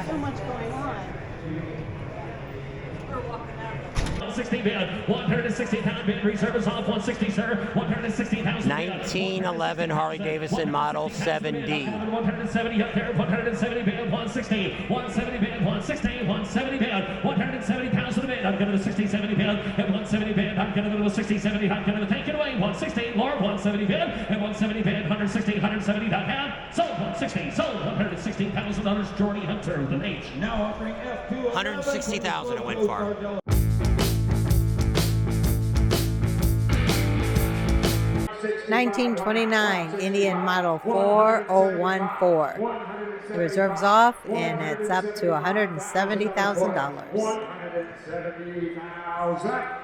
so much going on. 160 bid, 160 pound bid, reserve is off 160, sir. 160,000. 1911 Harley Davidson Model 7D. 170 up there, 170 bid, 160, 170 bid, 160, 170 bid, 170 pounds to the bid. I'm going to the 60, 70 bid, and 170 bid. I'm going to go to the 60, 70. I'm going to take it away. 160, Lord, 170 bid, and 170 bid, 160, 170. Half, sold 160, sold $160,000. Jordy Hunter with an H. Now offering F2. 160,000 it went for. $1929 Indian Model 4014. The reserve's off and it's up to $170,000. 170,000. How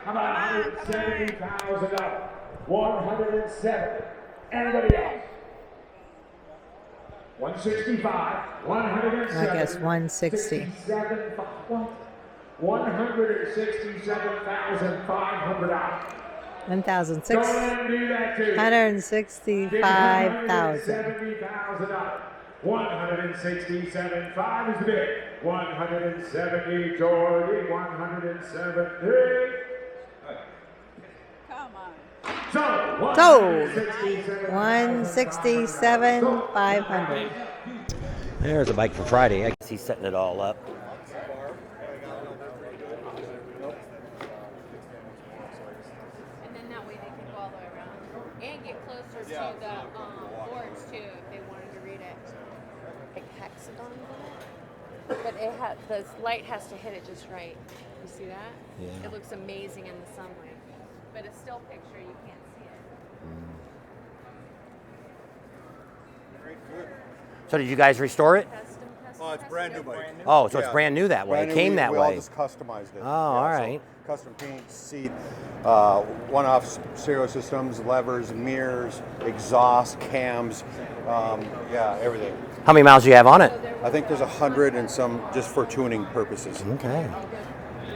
about 170,000 up? 170. Anybody else? 165. 170. I guess 160. 167,500 out. 1,665,000. 170,000 up. 167.5 is the bid. 170, Jordy. 170. Come on. Sold. 167,500. There's a bike for Friday. I guess he's setting it all up. And then that way they can go all the way around and get closer to the boards too if they wanted to read it. Like hexagons in it. But it the light has to hit it just right. You see that? Yeah. It looks amazing in the sunlight. But a still picture, you can't see it. So did you guys restore it? Oh, it's brand new bike. Oh, so it's brand new that way. Brand It new. came that we way. all just customized it. Oh, all right. So custom paint, seat, one-off stereo systems, levers, mirrors, exhaust, cams, yeah, everything. How many miles do you have on it? I think there's 100 and some just for tuning purposes. Okay.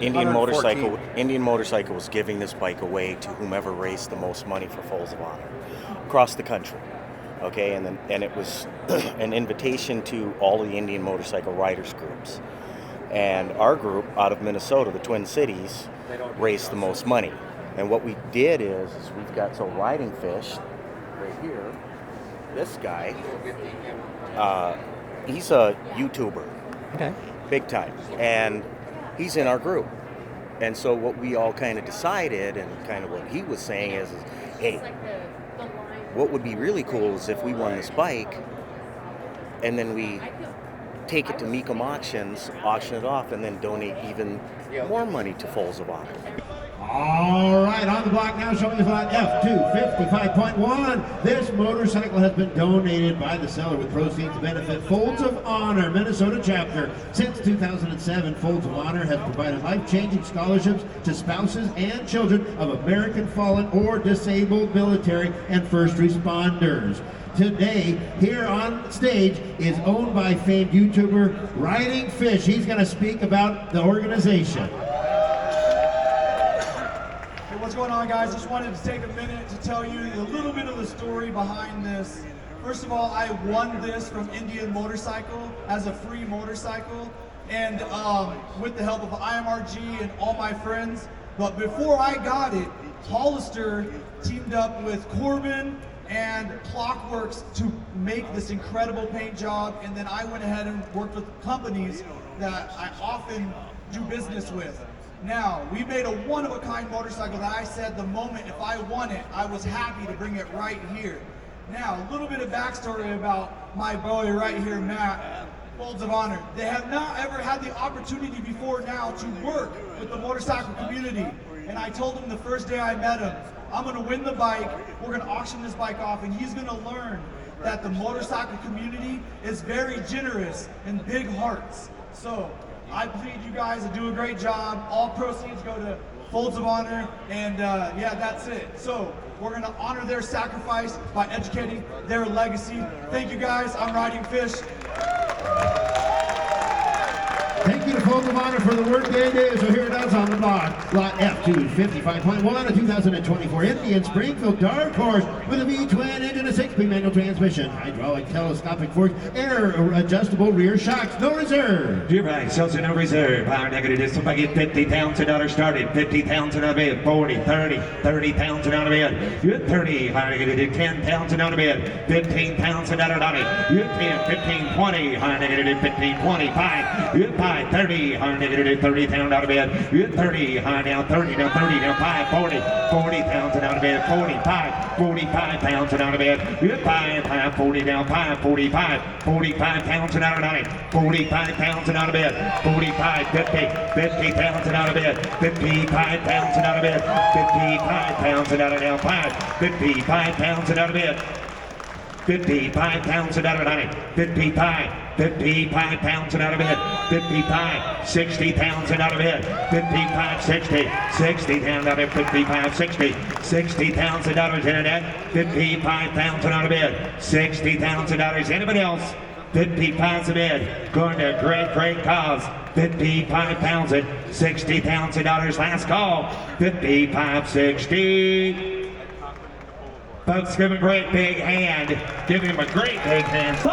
Indian 114. Motorcycle was giving this bike away to whomever raised the most money for Folds of Honor across the country. Okay, and it was an invitation to all of the Indian motorcycle riders groups. And our group out of Minnesota, the Twin Cities, raised the most money. And what we did is we've got Riding Fish right here. This guy, he's a YouTuber. Okay. Big time. And he's in our group. And so what we all kind of decided, and kind of what he was saying is hey, what would be really cool is if we won this bike and then we take it to Mecum Auctions, auction it off, and then donate even more money to Folds of Honor. All right, on the block now, showing the flat F255.1. This motorcycle has been donated by the seller with proceeds to benefit Folds of Honor, Minnesota chapter. Since 2007, Folds of Honor has provided life-changing scholarships to spouses and children of American fallen or disabled military and first responders. Today, here on stage, is owned by famed YouTuber Riding Fish. He's going to speak about the organization. What's going on, guys? Just wanted to take a minute to tell you a little bit of the story behind this. First of all, I won this from Indian Motorcycle as a free motorcycle, and with the help of IMRG and all my friends. But before I got it, Hollister teamed up with Corbin and Clockworks to make this incredible paint job, and then I went ahead and worked with companies that I often do business with. Now, we made a one-of-a-kind motorcycle that I said the moment if I won it, I was happy to bring it right here. Now, a little bit of backstory about my boy right here, Matt, Folds of Honor. They have not ever had the opportunity before now to work with the motorcycle community. And I told him the first day I met him, I'm gonna win the bike, we're gonna auction this bike off, and he's gonna learn that the motorcycle community is very generous and big hearts. So, I plead you guys to do a great job. All proceeds go to Folds of Honor, and yeah, that's it. So we're gonna honor their sacrifice by educating their legacy. Thank you guys, I'm Riding Fish. Thank you. get a Folds of Honor for the workday day, so here it is on the block. Lot F255.1, a 2024 Indian Springfield Dark Horse with a V-twin engine, a 6-speed manual transmission, hydraulic telescopic forks, air adjustable rear shocks, no reserve. You're right, sells no reserve. Power negative is somebody get 50,000 started. 50,000 on a bid, 40, 30, 30,000 on a bid. You're 30, power negative 10,000 on a bid, 15,000 on a bid. You're 10, 15, 20, higher negative 15, 25. You're 5, 30, higher negative 30,000 on a bid. You're 30, higher now 30, now 30, now 5, 40, 40,000 on a bid, 45, 45,000 on a bid. You're 5, 40, now 5, 45, 45,000 on a bid, 45,000 on a bid, 45, 50, 50,000 on a bid, 55,000 on a bid, 55,000 on a now 5, 55,000 on a bid. 55,000 out of it, 55,000 out of it, 55, 60,000 out of it, 55, 60, 60,000 out of it, 55, 60, 60,000 out of internet, 55,000 out of it, 60,000 out. Anybody else? 55,000 bid, going to great cause. 55,000, $60,000 last call. 55, 60. Folks, give him a great big hand. Give him a great big hand. So,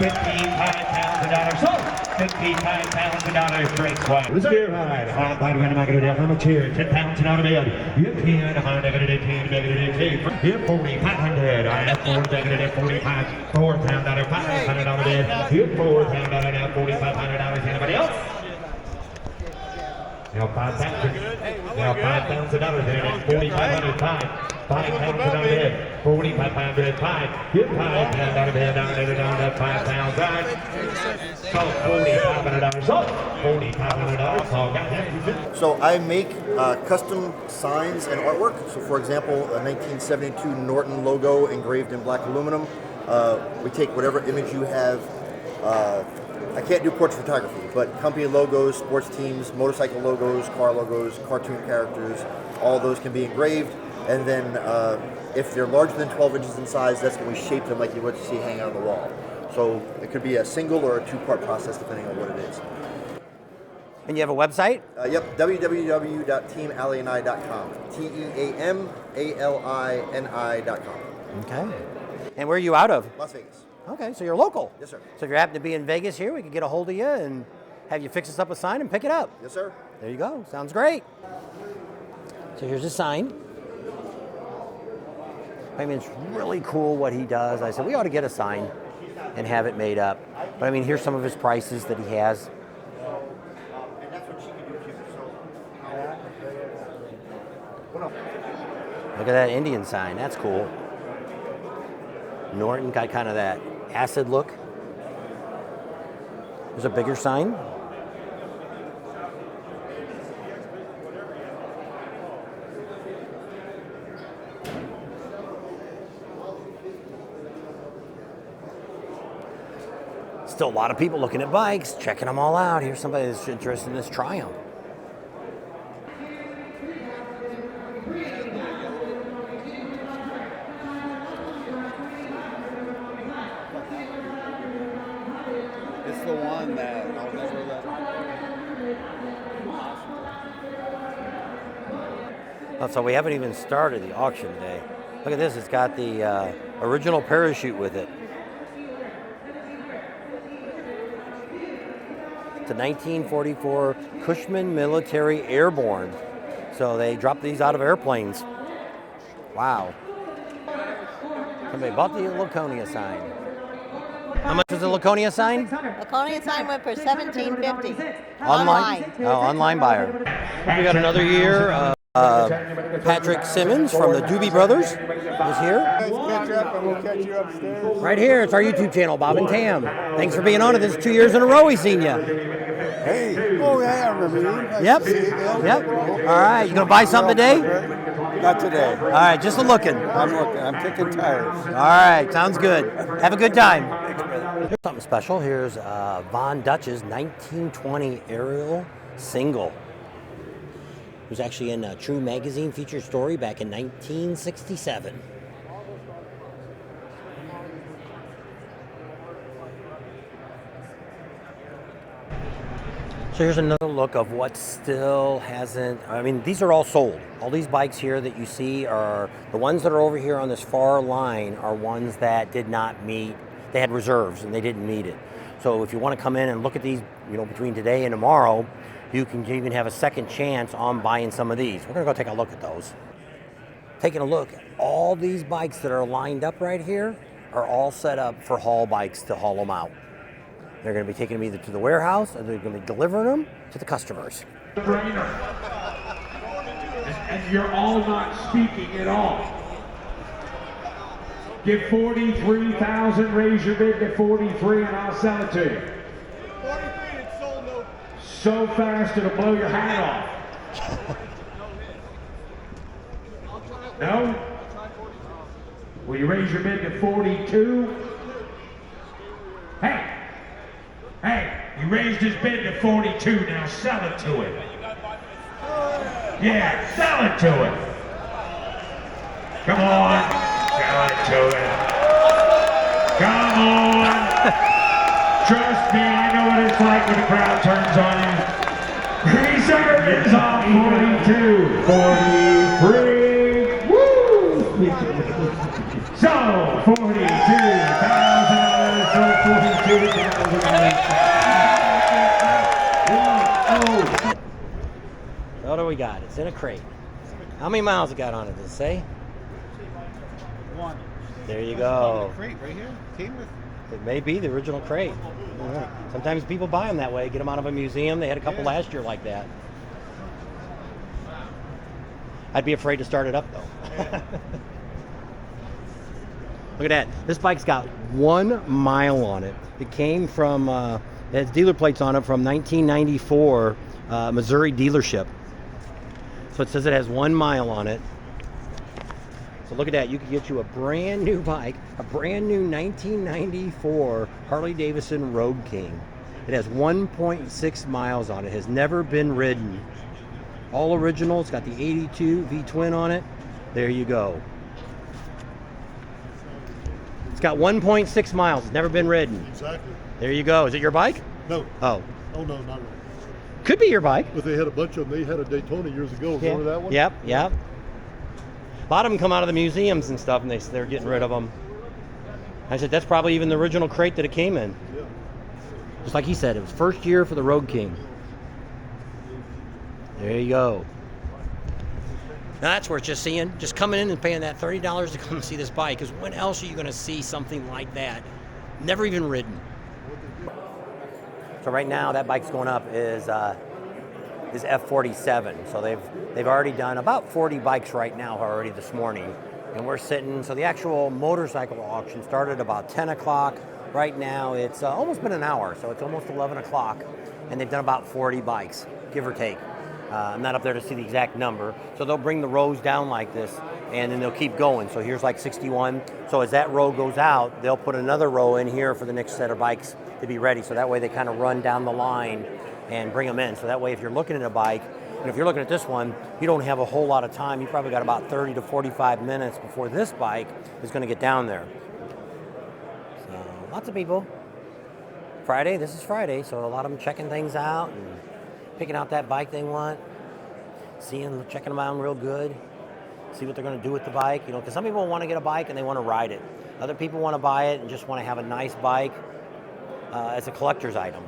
$55,000. So, $55,000 great swag. Reserve ride. Hot body when I'm not going to do I'm a cheer. 10,000 out of bed. You're 10, I'm going to do 10, $10. You're 4,500. I have 4, negative 45. $4,000, $500 out of bed. You're $4,000 now, $4,500. Anybody else? Now $5,000. Now $5,000 there. $4,500. 5,000 out of bed, 4,500, 5, get 5,000 out of bed, down to 5,000. So $4,500, so $4,500, so got that. So I make custom signs and artwork. So for example, a 1972 Norton logo engraved in black aluminum. We take whatever image you have. I can't do portrait photography, but company logos, sports teams, motorcycle logos, car logos, cartoon characters, all those can be engraved. And then if they're larger than 12 inches in size, that's when we shape them like you would see hanging on the wall. So it could be a single or a two-part process depending on what it is. And you have a website? Yep, www.teamallini.com. TEAMALINI.com. Okay. And where are you out of? Las Vegas. Okay, so you're local. Yes, sir. So if you happen to be in Vegas here, we could get a hold of you and have you fix us up a sign and pick it up. Yes, sir. There you go. Sounds great. So here's a sign. I mean, it's really cool what he does. I said, we ought to get a sign and have it made up. But I mean, here's some of his prices that he has. And that's what she can do too. Look at that Indian sign. That's cool. Norton got kind of that acid look. There's a bigger sign. Still a lot of people looking at bikes, checking them all out. Here's somebody that's interested in this Triumph. It's the one that I'll never let. So we haven't even started the auction today. Look at this, it's got the original parachute with it. It's a 1944 Cushman Military Airborne. So they dropped these out of airplanes. Wow. Somebody bought the Laconia sign. How much was the Laconia sign? Laconia sign went for $17.50. Online? Oh, online buyer. We got another year. Patrick Simmons from the Doobie Brothers is here. Catch up and we'll catch you upstairs. Right here, it's our YouTube channel, Bob and Tam. Thanks for being on it. This is 2 years in a row we've seen you. Hey, oh yeah, I remember you. Nice Yep, to see you again. yep. All right, you gonna buy something today? Not today. All right, just a looking. I'm looking. I'm kicking tires. All right, sounds good. Have a good time. Here's something special. Here's Von Dutch's 1920 Ariel single. It was actually in a True Magazine featured story back in 1967. So here's another look of what still hasn't, I mean, these are all sold. All these bikes here that you see are, the ones that are over here on this far line are ones that did not meet, they had reserves and they didn't meet it. So if you want to come in and look at these, you know, between today and tomorrow, you can even have a second chance on buying some of these. We're going to go take a look at those. Taking a look, all these bikes that are lined up right here are all set up for haul bikes to haul them out. They're going to be taking them either to the warehouse or they're going to be delivering them to the customers. And you're all not speaking at all. Give 43,000, raise your bid to 43 and I'll sell it to you. 43, it's sold no. So fast it'll blow your hat off. No? Will you raise your bid to 42? Hey! Hey, he raised his bid to 42, now sell it to him. Yeah, sell it to him. Come on, sell it to him. Come on. Trust me, I know what it's like when the crowd turns on you. Reserve is on 42, 43. Woo! So, $42,000, so $42,000. What do we got? It's in a crate. How many miles it got on it? Does it say? 1. There you go. Crate right here. Came with. It may be the original crate. Yeah. Sometimes people buy them that way, get them out of a museum. They had a couple last year like that. I'd be afraid to start it up though. Look at that. This bike's got 1 mile on it. It came from, it has dealer plates on it from 1994 Missouri dealership. So it says it has 1 mile on it. So look at that. You could get you a brand new bike, a brand new 1994 Harley Davidson Road King. It has 1.6 miles on it. Has never been ridden. All original. It's got the 82 V-twin on it. There you go. It's got 1.6 miles. It's never been ridden. Exactly. There you go. Is it your bike? No. Oh. Oh, no, not really. Could be your bike. But they had a bunch of them. They had a Daytona years ago. Remember that one? Yep, yep. A lot of them come out of the museums and stuff, and they're getting rid of them. I said, that's probably even the original crate that it came in. Yeah. Just like he said, it was first year for the Road King. There you go. Now that's worth just seeing. Just coming in and paying that $30 to come see this bike, because when else are you going to see something like that? Never even ridden. So right now that bike's going up is F47. So they've already done about 40 bikes right now already this morning, and we're sitting. So the actual motorcycle auction started about 10 o'clock. Right now it's almost been an hour, so it's almost 11 o'clock, and they've done about 40 bikes, give or take. I'm not up there to see the exact number. So they'll bring the rows down like this, and then they'll keep going. So here's like 61. So as that row goes out, they'll put another row in here for the next set of bikes to be ready. So that way they kind of run down the line and bring them in. So that way if you're looking at a bike, and if you're looking at this one, you don't have a whole lot of time. You probably got about 30 to 45 minutes before this bike is going to get down there. So lots of people. Friday, this is Friday, so a lot of them checking things out and picking out that bike they want, checking them out real good, see what they're going to do with the bike. You know, because some people want to get a bike and they want to ride it. Other people want to buy it and just want to have a nice bike as a collector's item.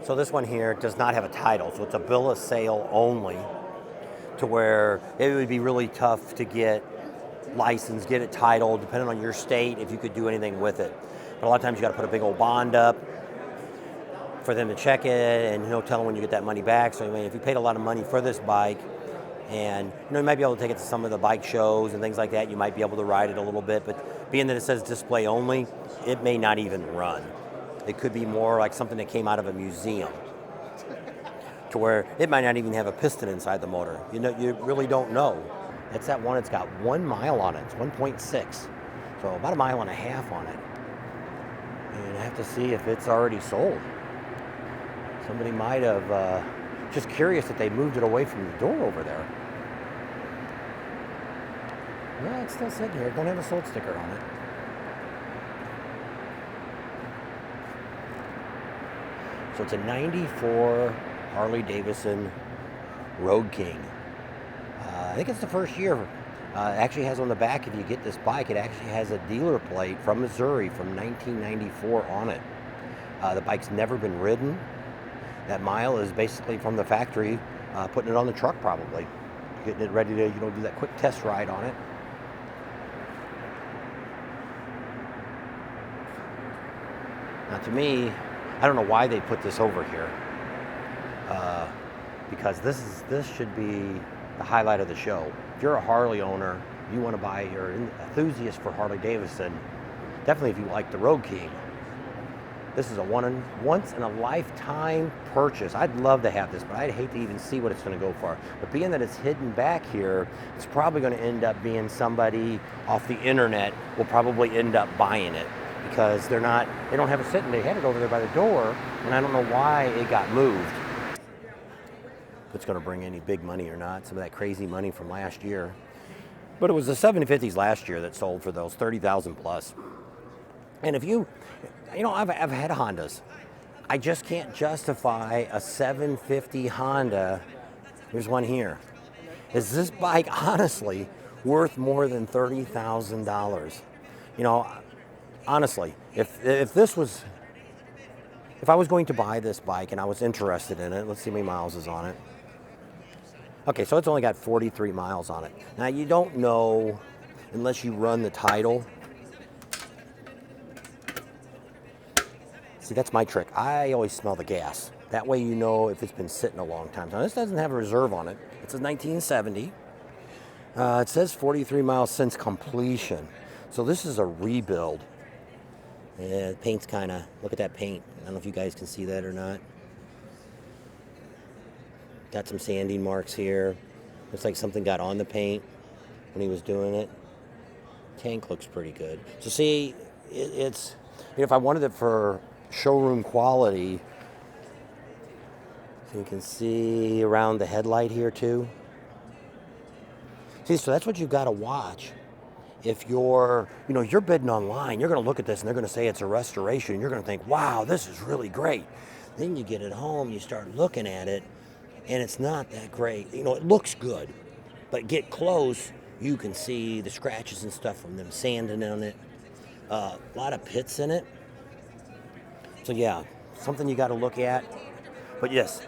So this one here does not have a title, so it's a bill of sale only, to where it would be really tough to get licensed, get it titled, depending on your state, if you could do anything with it. But a lot of times you got to put a big old bond up for them to check it, and tell them when you get that money back. So I mean, if you paid a lot of money for this bike, and you might be able to take it to some of the bike shows and things like that, you might be able to ride it a little bit, but being that it says display only, it may not even run. It could be more like something that came out of a museum, to where it might not even have a piston inside the motor. You really don't know. It's that one, it's got 1 mile on it. It's 1.6, so about 1.5 miles on it. And I have to see if it's already sold. Somebody might have, just curious that they moved it away from the door over there. Yeah, it's still sitting here. It don't have a sold sticker on it. So it's a 94 Harley Davidson Road King. I think it's the first year. It actually has on the back, if you get this bike, it actually has a dealer plate from Missouri from 1994 on it. The bike's never been ridden. That mile is basically from the factory, putting it on the truck probably, getting it ready to do that quick test ride on it. Now to me, I don't know why they put this over here, because this should be the highlight of the show. If you're a Harley owner, you want to buy, you're an enthusiast for Harley Davidson, definitely if you like the Road King, this is a once in a lifetime purchase. I'd love to have this, but I'd hate to even see what it's going to go for. But being that it's hidden back here, it's probably going to end up being somebody off the internet will probably end up buying it, because they don't have it sitting. They had it over there by the door, and I don't know why it got moved. If it's going to bring any big money or not, some of that crazy money from last year. But it was the 750s last year that sold for those 30,000 plus. And if I've had Hondas. I just can't justify a 750 Honda. Here's one here. Is this bike honestly worth more than $30,000? Honestly, if I was going to buy this bike and I was interested in it, let's see how many miles is on it. Okay, so it's only got 43 miles on it. Now you don't know unless you run the title. See, that's my trick. I always smell the gas. That way you know if it's been sitting a long time. Now this doesn't have a reserve on it. It says 1970. It says 43 miles since completion. So this is a rebuild. Yeah, the paint's kind of, look at that paint. I don't know if you guys can see that or not. Got some sanding marks here. Looks like something got on the paint when he was doing it. Tank looks pretty good. So see, it's, if I wanted it for showroom quality, so you can see around the headlight here too. See, so that's what you've got to watch. If you're bidding online, you're going to look at this and they're going to say it's a restoration. You're going to think, wow, this is really great. Then you get it home, you start looking at it, and it's not that great. It looks good, but get close, you can see the scratches and stuff from them sanding on it. A lot of pits in it. So yeah, something you got to look at. But yes,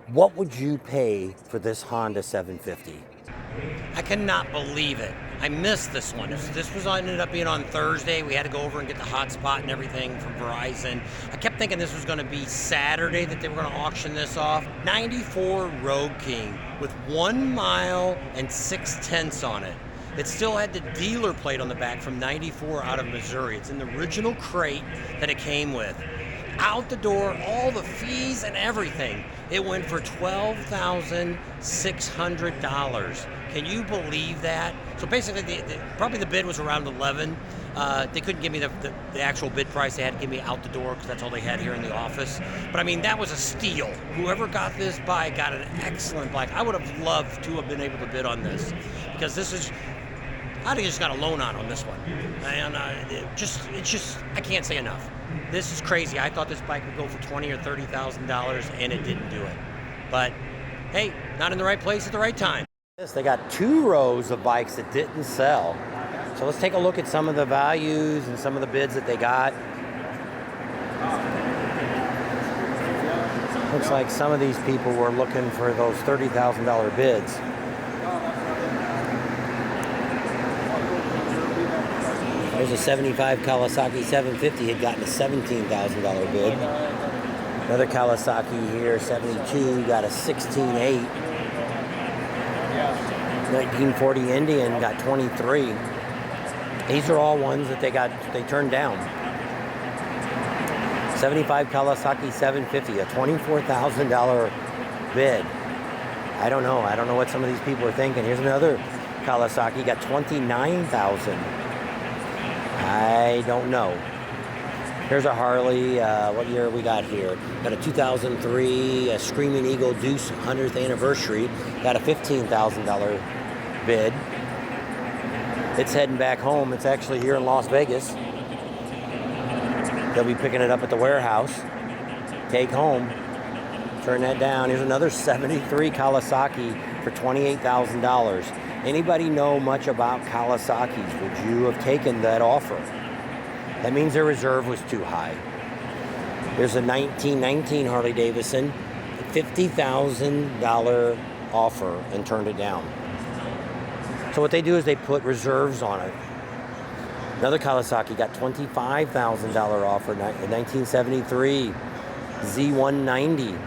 what would you pay for this Honda 750? I cannot believe it. I missed this one. This was ended up being on Thursday. We had to go over and get the hotspot and everything from Verizon. I kept thinking this was going to be Saturday that they were going to auction this off. 94 Road King with 1 mile and 6/10 on it. It still had the dealer plate on the back from 94 out of Missouri. It's in the original crate that it came with. Out the door, all the fees and everything. It went for $12,600. Can you believe that? So basically, probably the bid was around 11. They couldn't give me the actual bid price. They had to give me out the door because that's all they had here in the office. But I mean, that was a steal. Whoever got this bike got an excellent bike. I would have loved to have been able to bid on this, because this is, I'd have just got a loan on this one. And it's just, I can't say enough. This is crazy. I thought this bike would go for $20,000 or $30,000, and it didn't do it. But hey, not in the right place at the right time. They got 2 rows of bikes that didn't sell. So let's take a look at some of the values and some of the bids that they got. Looks like some of these people were looking for those $30,000 bids. There's a 75 Kawasaki 750 had gotten a $17,000 bid. Another Kawasaki here, 72, got a 16.8. 1940 Indian got 23. These are all ones that they turned down. 75 Kawasaki 750, a $24,000 bid. I don't know what some of these people are thinking. Here's another Kawasaki, got 29,000. I don't know. Here's a Harley. What year we got here? Got a 2003 Screaming Eagle Deuce 100th anniversary. Got a $15,000 bid. It's heading back home. It's actually here in Las Vegas. They'll be picking it up at the warehouse. take home. Turn that down. Here's another 73 Kawasaki for $28,000. Anybody know much about Kawasaki's? Would you have taken that offer? That means their reserve was too high. There's a 1919 Harley Davidson, $50,000 offer, and turned it down. So what they do is they put reserves on it. Another Kawasaki got $25,000 offer, a 1973 Z190.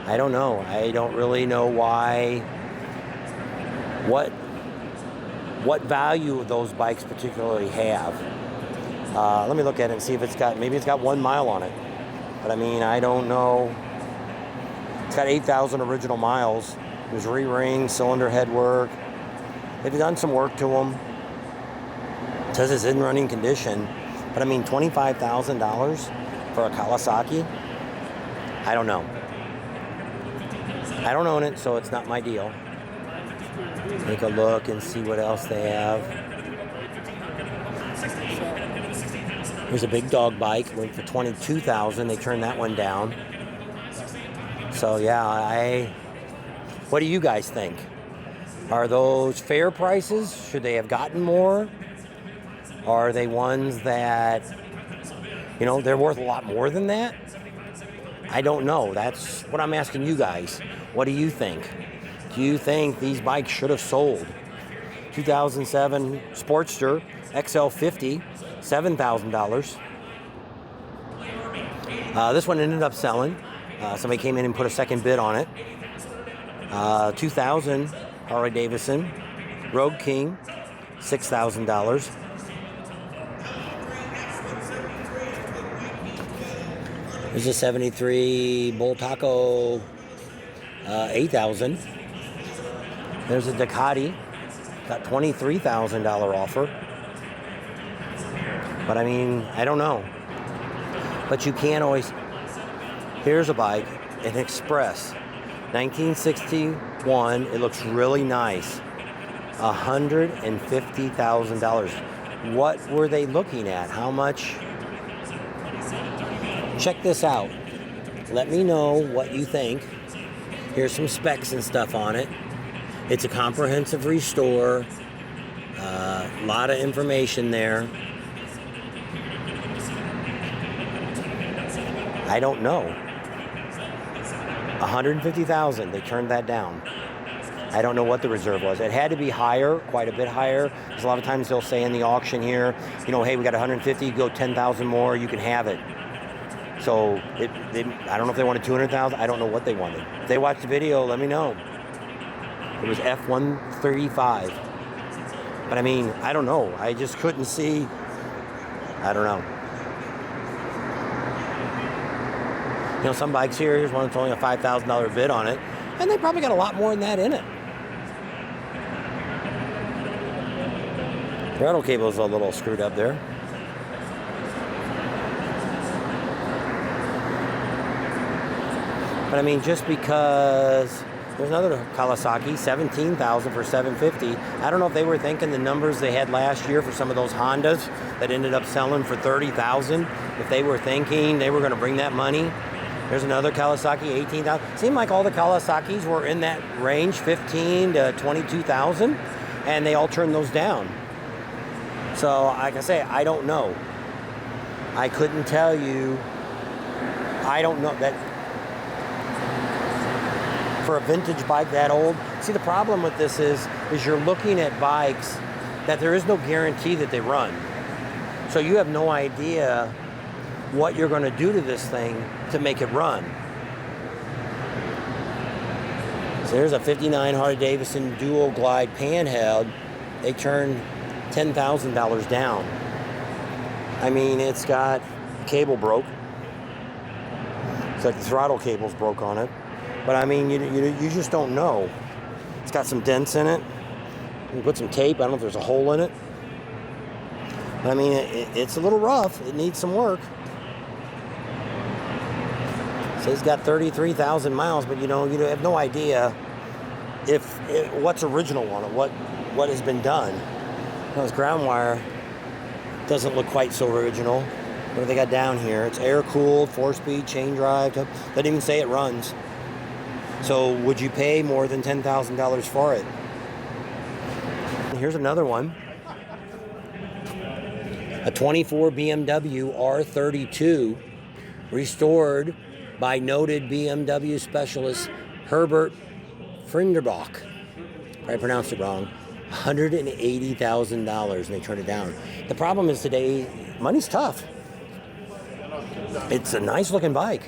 I don't know. I don't really know why. What value those bikes particularly have. Let me look at it and see if it's got, maybe it's got 1 mile on it. But I mean, I don't know. It's got 8,000 original miles. There's re-ring, cylinder head work. They've done some work to them. It says it's in running condition. But I mean, $25,000 for a Kawasaki? I don't know. I don't own it, so it's not my deal. Take a look and see what else they have. Here's a big dog bike, went for $22,000. They turned that one down. So yeah, what do you guys think? Are those fair prices? Should they have gotten more? Are they ones that, you know, they're worth a lot more than that? I don't know. That's what I'm asking you guys. What do you think? Do you think these bikes should have sold? 2007 Sportster XL50, $7,000. This one ended up selling. Somebody came in and put a second bid on it. 2000 Harley Davidson Road King, $6,000. There's a 73 Bull Taco, $8,000. There's a Ducati, got $23,000 offer. But I mean, I don't know. But you can't always. Here's a bike, an Express, 1961. It looks really nice. $150,000. What were they looking at? How much? Check this out. Let me know what you think. Here's some specs and stuff on it. It's a comprehensive restore. A lot of information there. I don't know. $150,000. They turned that down. I don't know what the reserve was. It had to be higher, quite a bit higher. Because a lot of times they'll say in the auction here, you know, hey, we got 150, go 10,000 more, you can have it. So I don't know if they wanted 200,000. I don't know what they wanted. If they watched the video, let me know. It was F135. But I mean, I don't know. I just couldn't see. I don't know. You know, some bikes here, here's one that's only a $5,000 bid on it. And they probably got a lot more than that in it. Throttle cable is a little screwed up there. But I mean, just because there's another Kawasaki, $17,000 for $750. I don't know if they were thinking the numbers they had last year for some of those Hondas that ended up selling for $30,000. If they were thinking they were going to bring that money. There's another Kawasaki, $18,000. Seemed like all the Kawasaki's were in that range, $15,000 to $22,000, and they all turned those down. So, like I say, I don't know. I couldn't tell you. I don't know that. For a vintage bike that old, see, the problem with this is you're looking at bikes that there is no guarantee that they run. So you have no idea what you're going to do to this thing to make it run. So there's a 59 Harley Davidson Dual Glide Panheld. They turned $10,000 down. I mean, it's got cable broke. It's like the throttle cable's broke on it. But I mean, you just don't know. It's got some dents in it. You put some tape. I don't know if there's a hole in it. But I mean, it's a little rough. It needs some work. So it's got 33,000 miles, but you have no idea what's original on it, what has been done. This ground wire doesn't look quite so original. What do they got down here? It's air-cooled, 4-speed, chain drive. Doesn't even say it runs. So would you pay more than $10,000 for it? Here's another one. A 24 BMW R32, restored by noted BMW specialist Herbert Frinderbach. I pronounced it wrong. $180,000, and they turned it down. The problem is today, money's tough. It's a nice looking bike,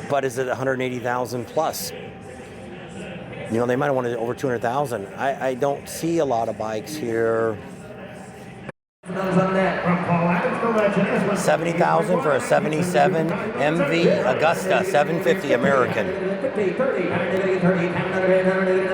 but is it 180,000 plus? You know, they might have wanted over 200,000. I don't see a lot of bikes here. 70,000 for a 77 MV Augusta 750 American. 30, 30, I'm going to get 30, I'm going to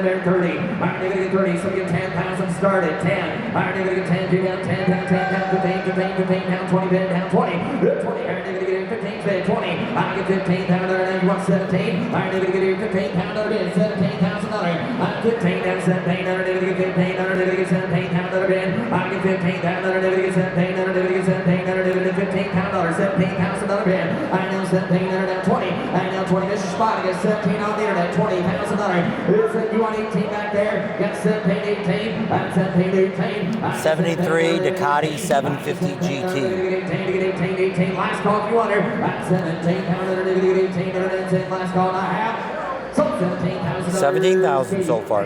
get 30, I'm going to get 30, so get 10,000 started, 10, I'm going to get 10, down, 10, down, 10, down, 15, 15, 15, down, 20, bid, down, 20, 20, I'm going to get 15, bid, 20, I get 15, down, and 117, I'm going to get 15, pound, bid, $17,000, I'm 15, down, 17, I'm going to get 15, I'm going to get 17, pound, bid, I get 15, down, I'm going to get 17, I'm going to get 17, I'm going to get 15, pound, $17,000 bid, I know 17, down, 20, I know 20, Mr. Spot, I get 17 on the internet, $20,000. You want 18 back there? Got 17, 18. I'm 17, 18. 73 Ducati 750 GT. 18. Last call if you want her. I'm 17. Pound 18. Last call I have. So $17,000. 17,000 so far.